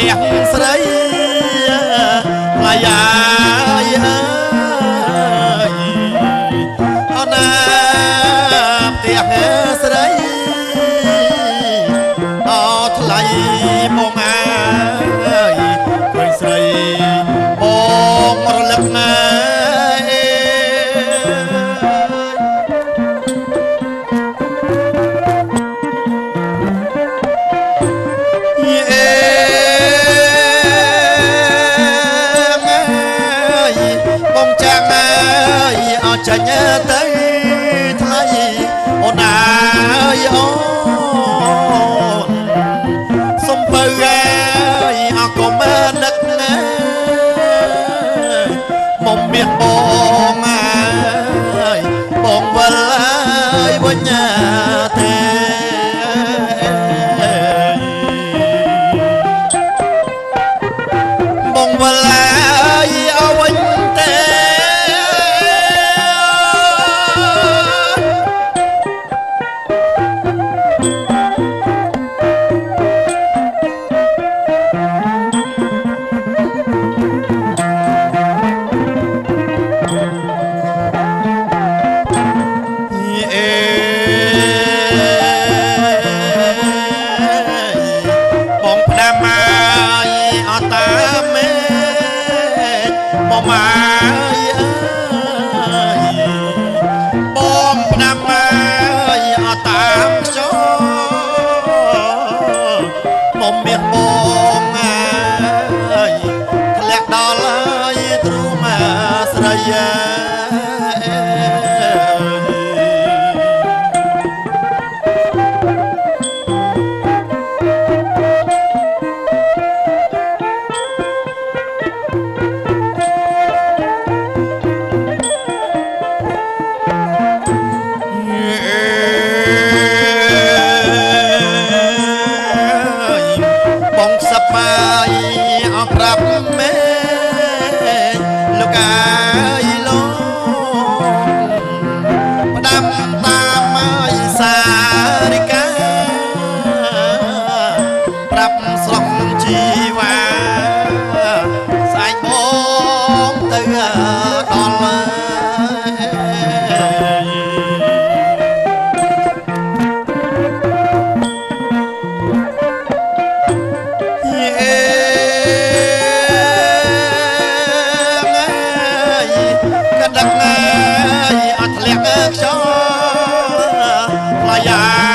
ទាំងស្រីឡាយាយអើយអូនណាផ្ទះស្រីអត់ថ្លៃមកអើយឃើញស្រីបងរលឹកណាចាញ់ទៅថ្លៃអូនអើយអូនសំបើអើយអកុំនឹកណាមុំមានបងអើយបងវិលអើយវិញទេបងវិលអើយអវិញទេបងអើយបងផ្ដាំអើយអត់តាមខ្យល់មកមានបងអើយធ្លាក់ដល់ហើយទ្រូងស្រីប្រាប់មេលោកអើយលោកផ្ដាំតាមឲ្យសារិកាប្រាប់ស្លុកជីវ៉ាស្អែកបងទៅដល់ដឹកអើយអត់ធ្លាក់ខ្យល់ឡាយា